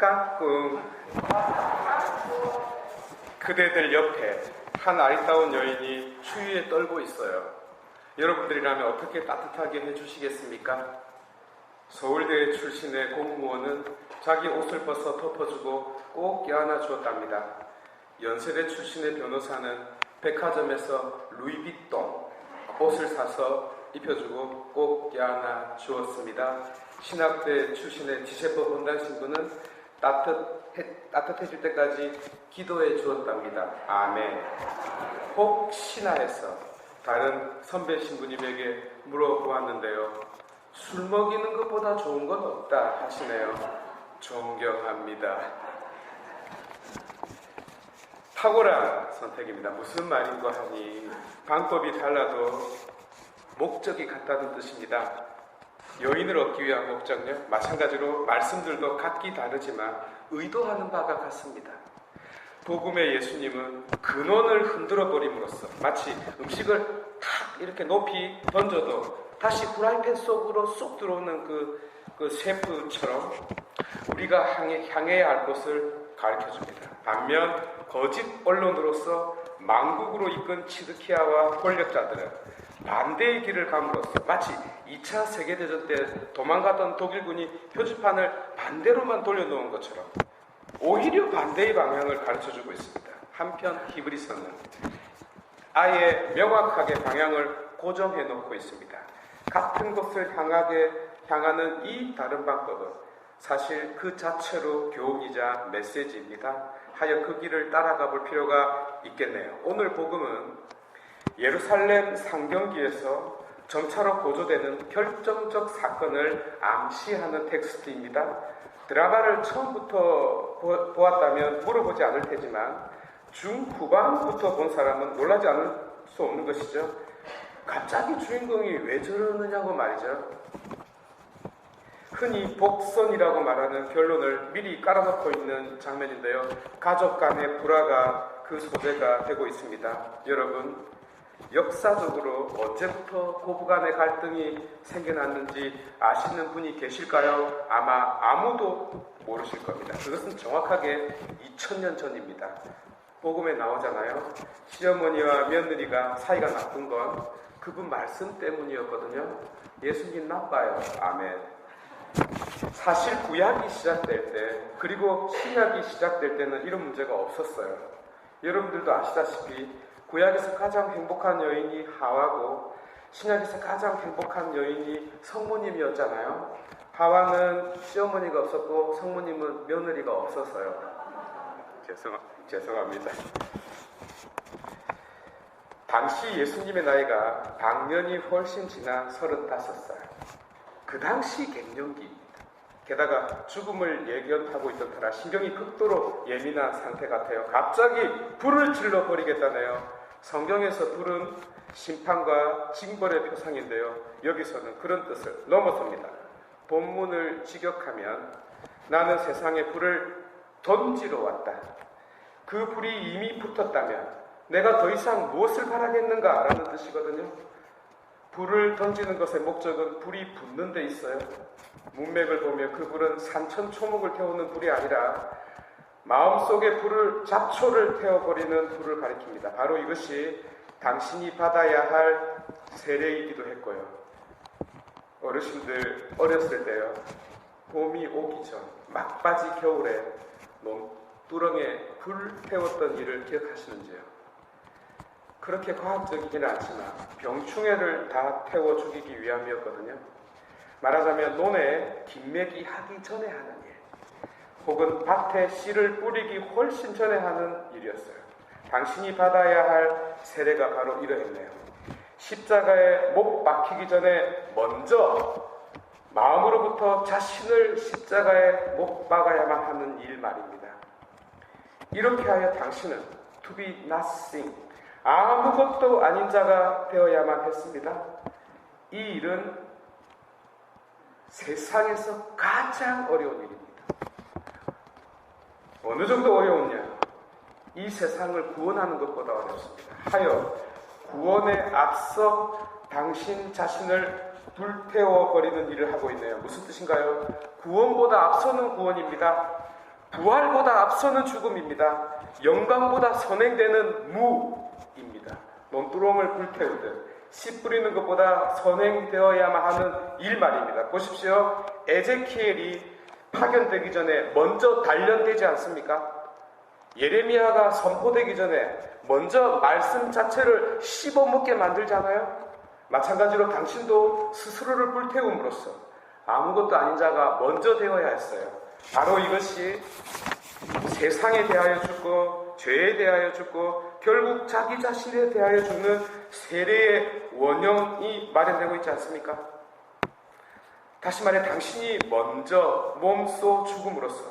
깍꿍. 그대들 옆에 한 아리따운 여인이 추위에 떨고 있어요. 여러분들이라면 어떻게 따뜻하게 해주시겠습니까? 서울대 출신의 공무원은 자기 옷을 벗어 덮어주고 꼭 껴안아 주었답니다. 연세대 출신의 변호사는 백화점에서 루이비통 옷을 사서 입혀주고 꼭 껴안아 주었습니다. 신학대 출신의 지세법 원장 신부는 따뜻해질 때까지 기도해 주었답니다. 아멘. 혹시나 해서 다른 선배 신부님에게 물어보았는데요. 술 먹이는 것보다 좋은 건 없다 하시네요. 존경합니다. 탁월한 선택입니다. 무슨 말인고 하니 방법이 달라도 목적이 같다는 뜻입니다. 여인을 얻기 위한 목적요? 마찬가지로 말씀들도 각기 다르지만 의도하는 바가 같습니다. 복음의 예수님은 근원을 흔들어 버림으로써 마치 음식을 탁 이렇게 높이 던져도 다시 후라이팬 속으로 쏙 들어오는 그 셰프처럼 우리가 향해야 할 곳을 가르쳐줍니다. 반면 거짓 언론으로서 망국으로 이끈 치드키아와 권력자들은 반대의 길을 감으로써 마치 2차 세계대전 때 도망가던 독일군이 표지판을 반대로만 돌려놓은 것처럼 오히려 반대의 방향을 가르쳐주고 있습니다. 한편 히브리서는 아예 명확하게 방향을 고정해 놓고 있습니다. 같은 곳을 향하는 이 다른 방법은 사실 그 자체로 교훈이자 메시지입니다. 하여 그 길을 따라가 볼 필요가 있겠네요. 오늘 복음은 예루살렘 상경기에서 점차로 고조되는 결정적 사건을 암시하는 텍스트입니다. 드라마를 처음부터 보았다면 물어보지 않을 테지만 중후반부터 본 사람은 놀라지 않을 수 없는 것이죠. 갑자기 주인공이 왜 저러느냐고 말이죠. 흔히 복선이라고 말하는 결론을 미리 깔아놓고 있는 장면인데요. 가족 간의 불화가 그 소재가 되고 있습니다. 여러분, 역사적으로 언제부터 고부간의 갈등이 생겨났는지 아시는 분이 계실까요? 아마 아무도 모르실 겁니다. 그것은 정확하게 2000년 전입니다. 복음에 나오잖아요. 시어머니와 며느리가 사이가 나쁜 건 그분 말씀 때문이었거든요. 예수님 나빠요. 아멘. 사실 구약이 시작될 때 그리고 신약이 시작될 때는 이런 문제가 없었어요. 여러분들도 아시다시피 구약에서 가장 행복한 여인이 하와고 신약에서 가장 행복한 여인이 성모님이었잖아요. 하와는 시어머니가 없었고 성모님은 며느리가 없었어요. 죄송합니다. 당시 예수님의 나이가 당연히 훨씬 지난 35살. 그 당시 갱년기입니다. 게다가 죽음을 예견하고 있던 터라 신경이 극도로 예민한 상태 같아요. 갑자기 불을 질러버리겠다네요. 성경에서 불은 심판과 징벌의 표상인데요. 여기서는 그런 뜻을 넘어섭니다. 본문을 직역하면 나는 세상에 불을 던지러 왔다. 그 불이 이미 붙었다면 내가 더 이상 무엇을 바라겠는가 라는 뜻이거든요. 불을 던지는 것의 목적은 불이 붙는 데 있어요. 문맥을 보면 그 불은 산천초목을 태우는 불이 아니라 마음속에 불을 잡초를 태워버리는 불을 가리킵니다. 바로 이것이 당신이 받아야 할 세례이기도 했고요. 어르신들 어렸을 때요. 봄이 오기 전 막바지 겨울에 논두렁에 불 태웠던 일을 기억하시는지요? 그렇게 과학적이지는 않지만 병충해를 다 태워 죽이기 위함이었거든요. 말하자면 논에 김매기 하기 전에 하는 일, 혹은 밭에 씨를 뿌리기 훨씬 전에 하는 일이었어요. 당신이 받아야 할 세례가 바로 이러했네요. 십자가에 못 박히기 전에 먼저 마음으로부터 자신을 십자가에 못 박아야만 하는 일 말입니다. 이렇게 하여 당신은 to be nothing, 아무것도 아닌 자가 되어야만 했습니다. 이 일은 세상에서 가장 어려운 일입니다. 어느 정도 어려우냐? 이 세상을 구원하는 것보다 어렵습니다. 하여 구원에 앞서 당신 자신을 불태워버리는 일을 하고 있네요. 무슨 뜻인가요? 구원보다 앞서는 구원입니다. 부활보다 앞서는 죽음입니다. 영광보다 선행되는 무입니다. 논두렁을 불태우듯 씨 뿌리는 것보다 선행되어야만 하는 일 말입니다. 보십시오. 에제키엘이 파견되기 전에 먼저 단련되지 않습니까? 예레미야가 선포되기 전에 먼저 말씀 자체를 씹어먹게 만들잖아요. 마찬가지로 당신도 스스로를 불태움으로써 아무것도 아닌 자가 먼저 되어야 했어요. 바로 이것이 세상에 대하여 죽고 죄에 대하여 죽고 결국 자기 자신에 대하여 죽는 세례의 원형이 마련되고 있지 않습니까? 다시 말해 당신이 먼저 몸소 죽음으로써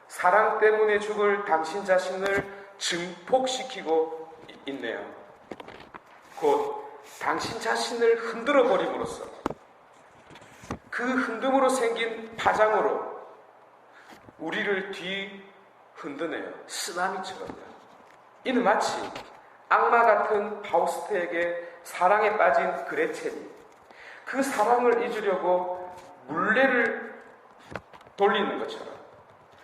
사랑 때문에 죽을 당신 자신을 증폭시키고 있네요. 곧 당신 자신을 흔들어 버림으로써 그 흔듦으로 생긴 파장으로 우리를 뒤 흔드네요. 쓰나미처럼요. 이는 마치 악마 같은 파우스트에게 사랑에 빠진 그레첼이 그 사랑을 잊으려고 물레를 돌리는 것처럼,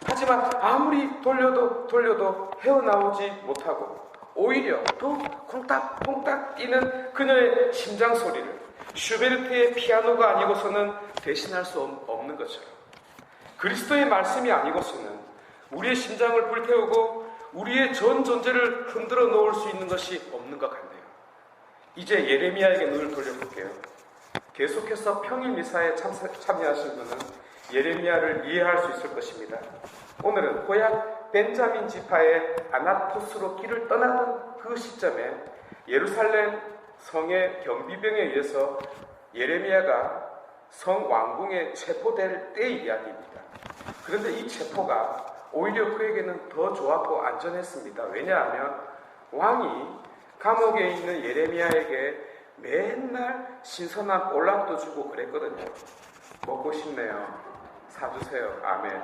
하지만 아무리 돌려도 헤어나오지 못하고 오히려 더 콩닥콩닥 뛰는 그녀의 심장 소리를 슈베르트의 피아노가 아니고서는 대신할 수 없는 것처럼 그리스도의 말씀이 아니고서는 우리의 심장을 불태우고 우리의 전 존재를 흔들어 놓을 수 있는 것이 없는 것 같네요. 이제 예레미야에게 눈을 돌려볼게요. 계속해서 평일 미사에 참여하신 분은 예레미야를 이해할 수 있을 것입니다. 오늘은 고향 벤자민 지파의 아나토스로 길을 떠나던 그 시점에 예루살렘 성의 경비병에 의해서 예레미야가 성 왕궁에 체포될 때의 이야기입니다. 그런데 이 체포가 오히려 그에게는 더 좋았고 안전했습니다. 왜냐하면 왕이 감옥에 있는 예레미야에게 맨날 신선한 볼락도 주고 그랬거든요. 먹고 싶네요. 사주세요. 아멘.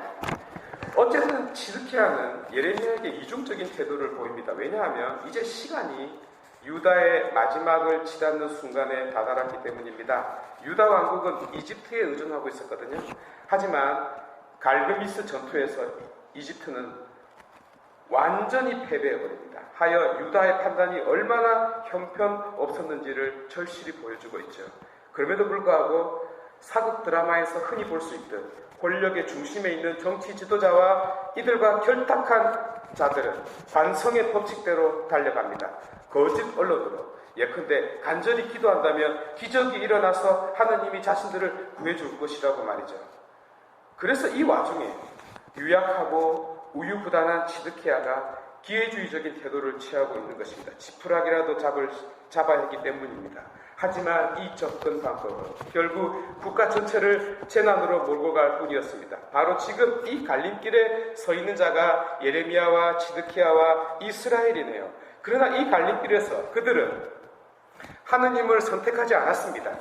어쨌든 지드키야는 예레미야에게 이중적인 태도를 보입니다. 왜냐하면 이제 시간이 유다의 마지막을 치닫는 순간에 다다랐기 때문입니다. 유다 왕국은 이집트에 의존하고 있었거든요. 하지만 갈그미스 전투에서 이집트는 완전히 패배해버립니다. 하여 유다의 판단이 얼마나 형편없었는지를 절실히 보여주고 있죠. 그럼에도 불구하고 사극 드라마에서 흔히 볼 수 있듯 권력의 중심에 있는 정치 지도자와 이들과 결탁한 자들은 반성의 법칙대로 달려갑니다. 거짓 언론으로 예컨대 간절히 기도한다면 기적이 일어나서 하느님이 자신들을 구해줄 것이라고 말이죠. 그래서 이 와중에 유약하고 우유부단한 지드키야가 기회주의적인 태도를 취하고 있는 것입니다. 지푸라기라도 잡아야 했기 때문입니다. 하지만 이 접근 방법은 결국 국가 전체를 재난으로 몰고 갈 뿐이었습니다. 바로 지금 이 갈림길에 서 있는 자가 예레미야와 지드키야와 이스라엘이네요. 그러나 이 갈림길에서 그들은 하느님을 선택하지 않았습니다.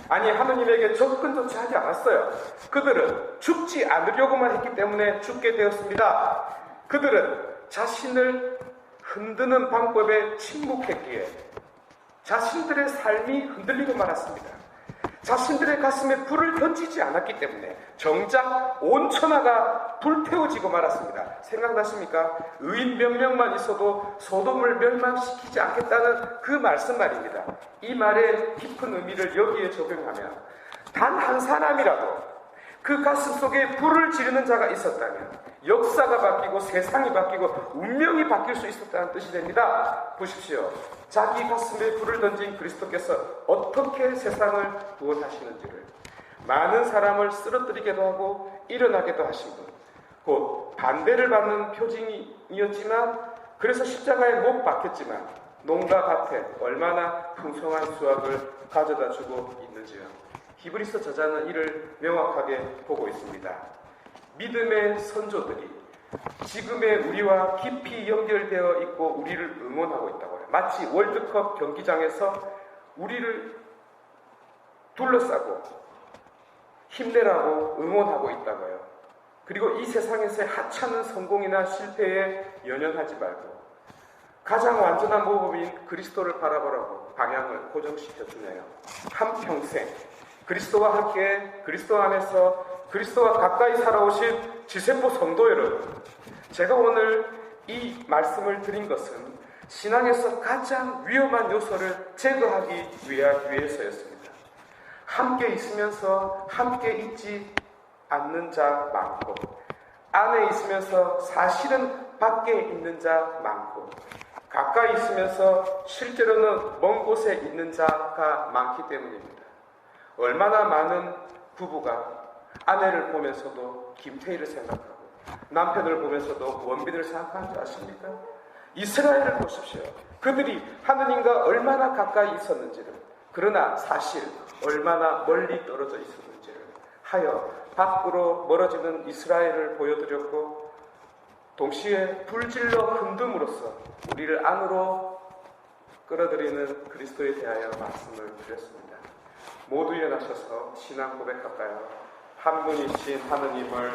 아니, 하느님에게 접근조차 하지 않았어요. 그들은 죽지 않으려고만 했기 때문에 죽게 되었습니다. 그들은 자신을 흔드는 방법에 침묵했기에 자신들의 삶이 흔들리고 말았습니다. 자신들의 가슴에 불을 던지지 않았기 때문에 정작 온 천하가 불태워지고 말았습니다. 생각나십니까? 의인 몇 명만 있어도 소돔을 멸망시키지 않겠다는 그 말씀 말입니다. 이 말의 깊은 의미를 여기에 적용하면 단 한 사람이라도 그 가슴 속에 불을 지르는 자가 있었다면 역사가 바뀌고 세상이 바뀌고 운명이 바뀔 수 있었다는 뜻이 됩니다. 보십시오. 자기 가슴에 불을 던진 그리스도께서 어떻게 세상을 구원하시는지를 많은 사람을 쓰러뜨리게도 하고 일어나게도 하신 분, 곧 반대를 받는 표징이었지만 그래서 십자가에 못 박혔지만 농가 밭에 얼마나 풍성한 수확을 가져다 주고 있는지요. 히브리서 저자는 이를 명확하게 보고 있습니다. 믿음의 선조들이 지금의 우리와 깊이 연결되어 있고 우리를 응원하고 있다고요. 마치 월드컵 경기장에서 우리를 둘러싸고 힘내라고 응원하고 있다고요. 그리고 이 세상에서의 하찮은 성공이나 실패에 연연하지 말고 가장 완전한 모범인 그리스도를 바라보라고 방향을 고정시켜 주네요. 한평생 그리스도와 함께 그리스도 안에서 그리스도와 가까이 살아오신 지세포 성도 여러분, 제가 오늘 이 말씀을 드린 것은 신앙에서 가장 위험한 요소를 제거하기 위해서였습니다. 함께 있으면서 함께 있지 않는 자 많고, 안에 있으면서 사실은 밖에 있는 자 많고, 가까이 있으면서 실제로는 먼 곳에 있는 자가 많기 때문입니다. 얼마나 많은 부부가 아내를 보면서도 김태희를 생각하고 남편을 보면서도 원빈을 생각하는 줄 아십니까? 이스라엘을 보십시오. 그들이 하느님과 얼마나 가까이 있었는지를, 그러나 사실 얼마나 멀리 떨어져 있었는지를 하여 밖으로 멀어지는 이스라엘을 보여드렸고, 동시에 불질러 흔듦으로써 우리를 안으로 끌어들이는 그리스도에 대하여 말씀을 드렸습니다. 모두 일어나셔서 신앙 고백할까요? 한 분이신 하느님을